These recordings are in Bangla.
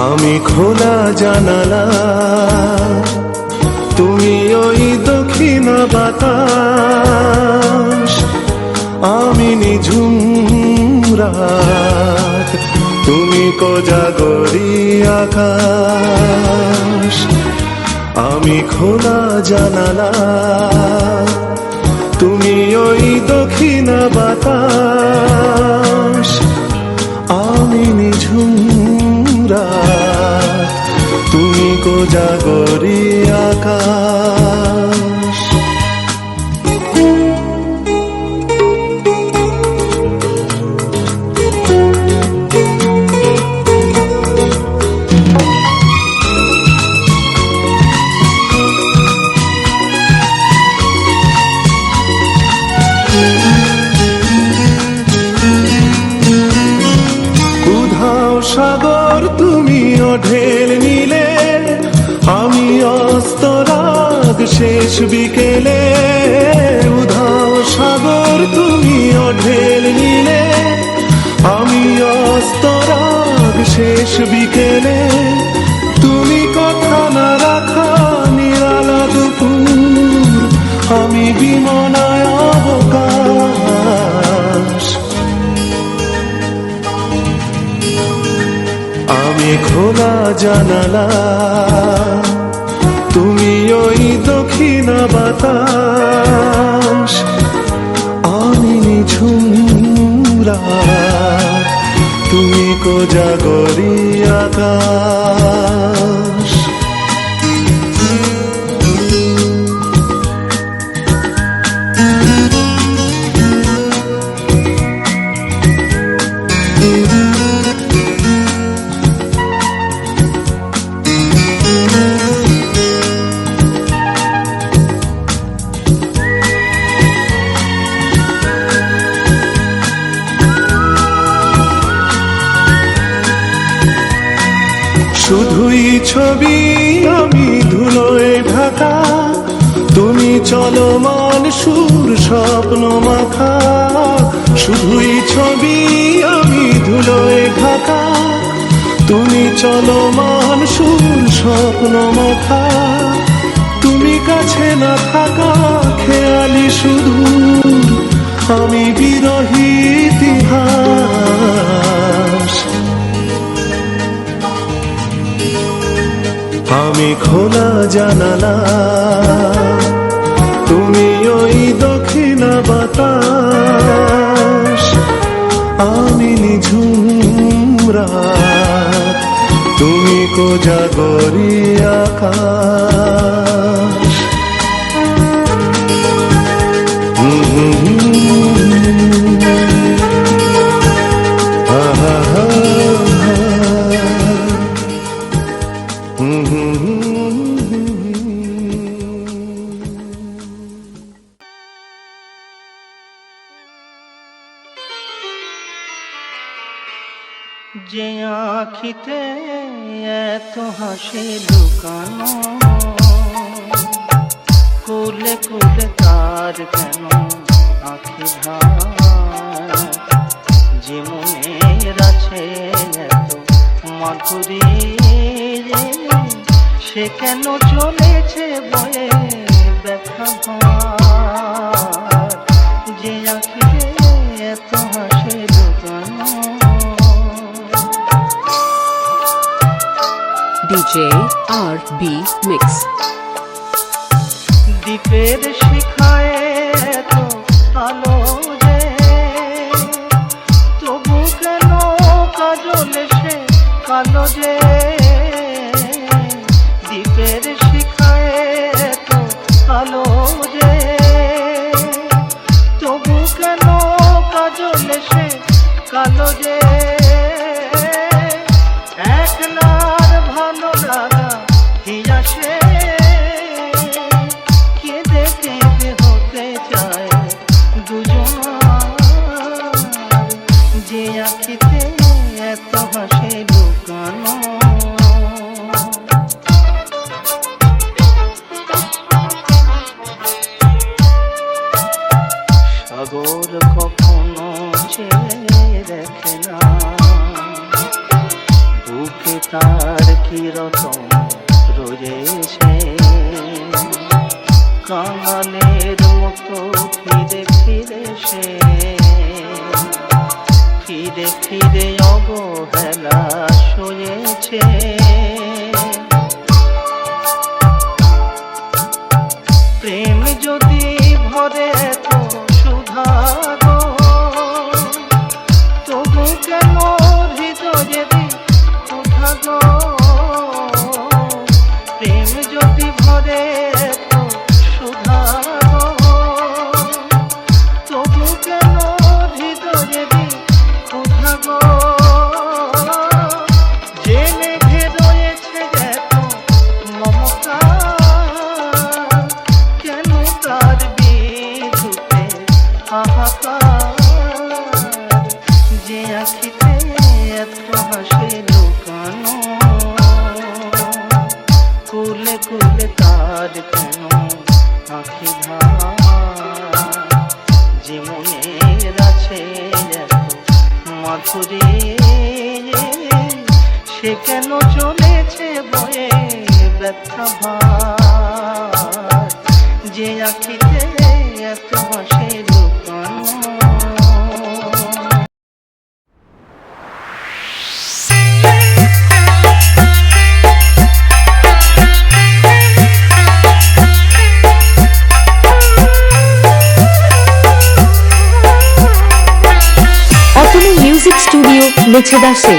আমি খোলা জানালা, তুমি ওই দক্ষিণ বাতাস, আমি নিঝুম রাত, তুমি কোজাগরি আকাশ। আমি খোলা জানালা, তুমি ওই দক্ষিণ বাতাস, আমি নিঝুম রাত, তুমি কোজাগরি আকাশ। সাগর তুমি ঢেল নিলে, আমি অস্তরাগ শেষ বিকেলে। উধাও সাগর তুমি ঢেল নিলে, আমি অস্তরাগ শেষ বিকেলে। তুমি কথা না রাখা নিরালা দুপুর, আমি বিমনায় অবকাশ। আমি খোলা জানালা, তুমি ওই দক্ষিণ বাতাস, আমি নিঝুম রাত, তুমি কোজাগরি আকাশ। শুধুই ছবি আমি ধুলোয় ঢাকা, তুমি চলমান সুর স্বপ্ন মাখা। শুধুই ছবি আমি ধুলোয় ঢাকা, তুমি চলমান সুর স্বপ্ন মাখা। তুমি কাছে না থাকা খেয়ালি শুধু, আমি বিরহী ইতিহাস। আমি খোলা জানালা, তুমি ওই দক্ষিণ বাতাস, আমি নিঝুম রাত, তুমি কোজাগরি আকাশ। যে আখিতে এত হাসি লুকানো, কোলে কোলে তার কেন আখি ভার। যে মনের আছে এত মাধুরী, সে কেন চলেছে বয়ে ব্যথা ভার। যে আখিতে এত হাসি লুকানো। DJ RB Mix। দ্বীপের শিখায় তো আলো যে, তবু কেন কাজল সে কালো যে। দ্বীপের শিখায় তো আলো যে, তবু কেন কাজল সে কালো যে। একলার ভালো লাগা কি আসে, ঝরে তো সুধা গো, তবু কেন হৃদয়ে ক্ষুধা গো, যে মেঘে রয়েছে এত মমতা, কেন তার বিদ্যুতে হাহাকার, যে আখিতে এত হাসি লুকানো, কুলে কুলে তার কেন আখি ভার, যে মনের আছে এত মাধুরী, সে কেন চলেছে বয়ে ব্যথা ভার, যে আখিতে এত হাসি লুকানো। অতনু মিউজিক স্টুডিও মেছেদাসে।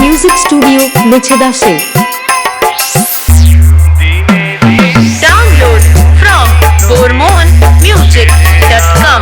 মিউজিক স্টুডিও মেছেদাসে। Download from bormonmusic.com.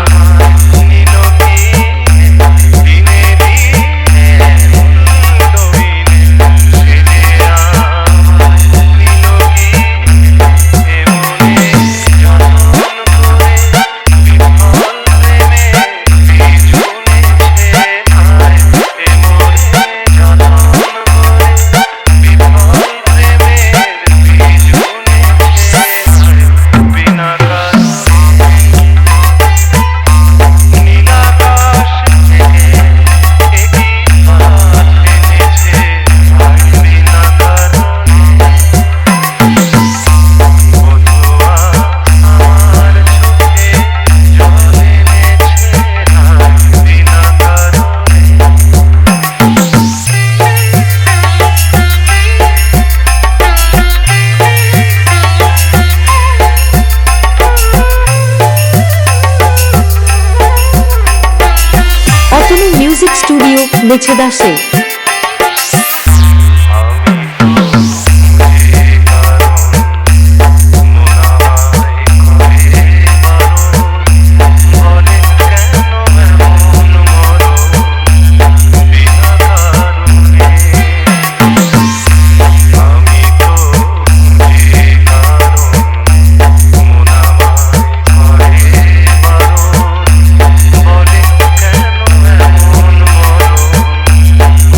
Music studio মেছেদাসে।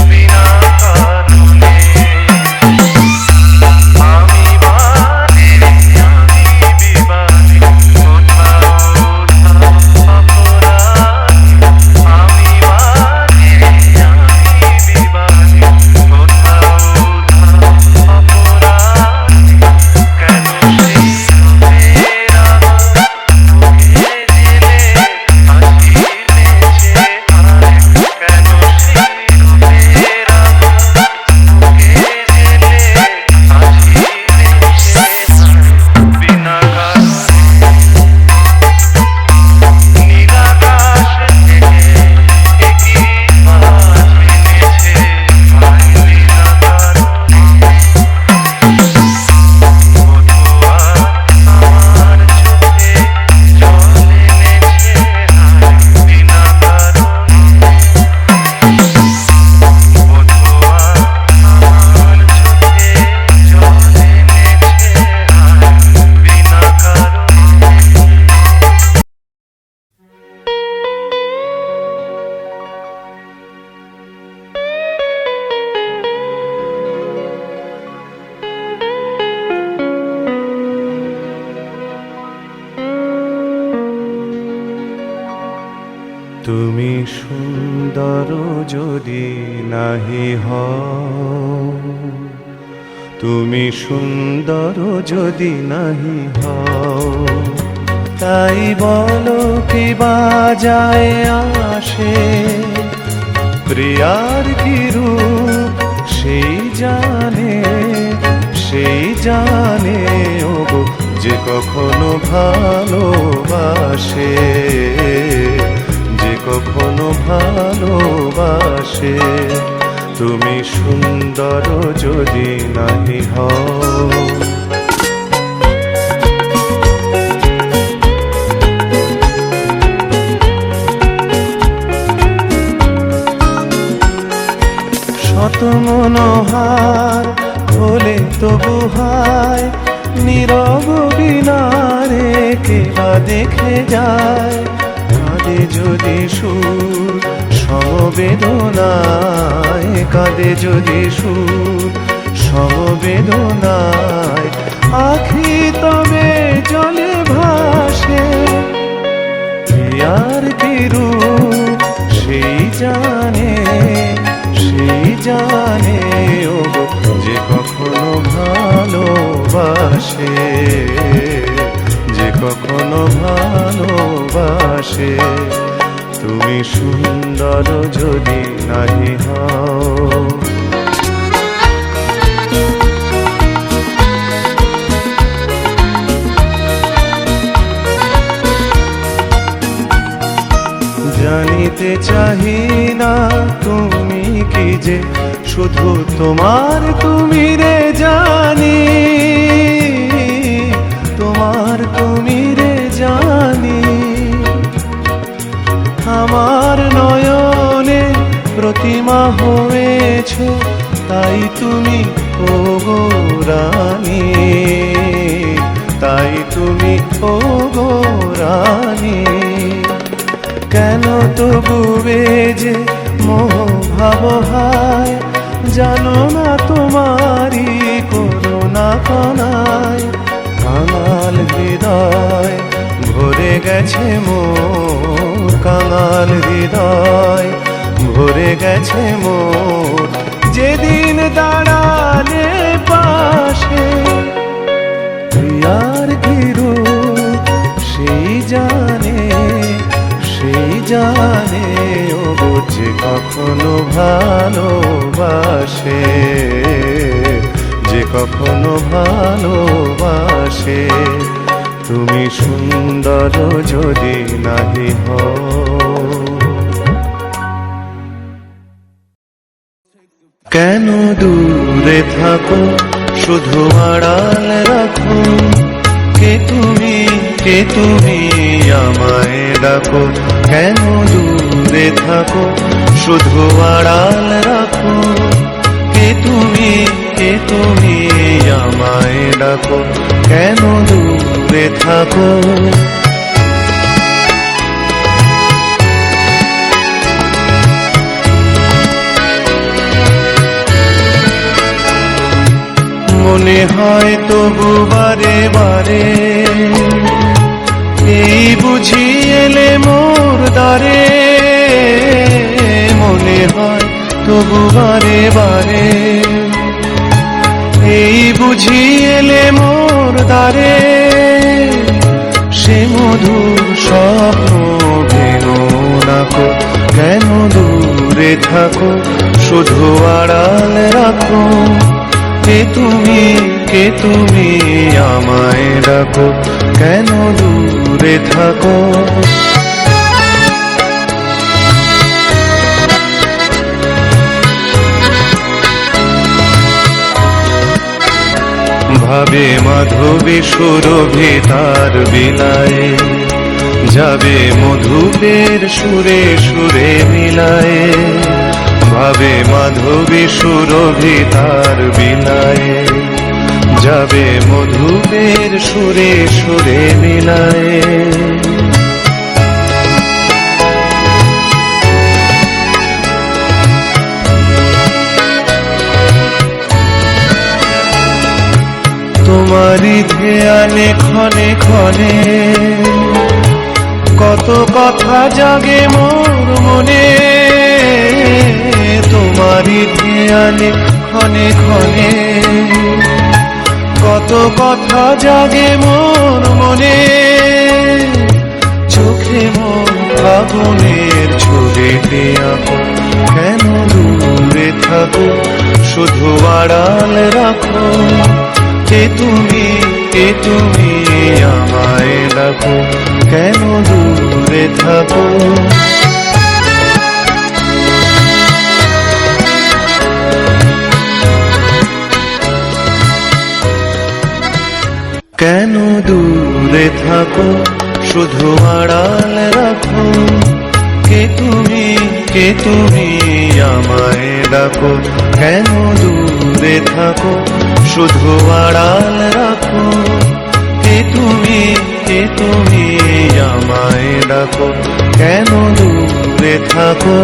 Be সুন্দর যদি নাহি হও, তুমি সুন্দর যদি নাহি হও, তাই বলো কি বাজায় আসে, প্রিয়ার কি রূপ সেই জানে ওগো যে কখনো ভালোবাসে, যে কখনো ভালোবাসে। তুমি সুন্দর যদি নাহি হও, শত মনোহার হলে তবু হায়, নীরব বিনারে কেবা দেখে যায়। কাঁদে যদি সুর সমবেদনায়, কাঁদে যদি সুর সমবেদনায়, আখি তবে জলে ভাসে। প্রিয়ার কি রূপ সেই জানে ওগো যে কখনো ভালোবাসে, যে কখনো ভালোবাসে। তুমি সুন্দর যদি নাহি হও, জানিতে চাহি না তুমি কি যে শুধু তোমার তুমি রে জানি, তোমার তুমি রে জানি। আমার নয়নে প্রতিমা হয়েছ, তাই তুমি ওগো রানী, তাই তুমি ওগো রানী। কেন তবু যে মোহ ভাব হায়, জানো না তোমারি করুণা কনায়। কাঙাল হৃদয় ভরে গেছে মোর, কাঙাল হৃদয় ভরে গেছে মোর। যেদিন দাঁড়ালে পাশে, প্রিয়ার কি রূপ সেই জানে ওগো যে কখনো ভালোবাসে, যে কখনো ভালোবাসে। তুমি সুন্দর যদি নাহি হও, কেন দূরে থাকো শুধু আড়াল রাখো। কে তুমি আমায় ডাকো, কেন দূরে থাকো শুধু আড়াল রাখো। কে তুমি আমায় ডাকো, কেন দূরে থাকো। মনে হয় তবু বারে বারে, এই বুঝি এলে মোর দ্বারে। মনে হয় তবু বারে বারে, এই বুঝি এলে মোর দ্বারে। সে মধুর স্বপ্ন ভেঙো নাকো, কেন দূরে থাকো শুধু আড়াল রাখো। কে তুমি আমায় ডাকো, কেন দূরে থাকো। ভাবে মাধবী সুরভি তার বিলায়ে, যাবে মধুপের সুরে সুরে মিলায়ে। ভাবে মাধবী সুরভি তার বিলায়ে, যাবে মধুপের সুরে সুরে মিলায়ে। তোমারি ধ্যানে ক্ষণে ক্ষণে কত কথা জাগে মোর মনে তোমারই খেয়ালে ক্ষণে ক্ষণে কত কথা জাগে মোর মনে চোখে মোর ফাগুনের ছবিতে আঁকো কেন দূরে থাকো শুধু আড়াল রাখো কে তুমি আমায় ডাকো কেন দূরে থাকো কেন দূরে থাকো শুধু আড়াল রাখো কে তুমি আমায় ডাকো কেন দূরে থাকো শুধু আড়াল রাখো কে তুমি আমায় ডাকো কেন দূরে থাকো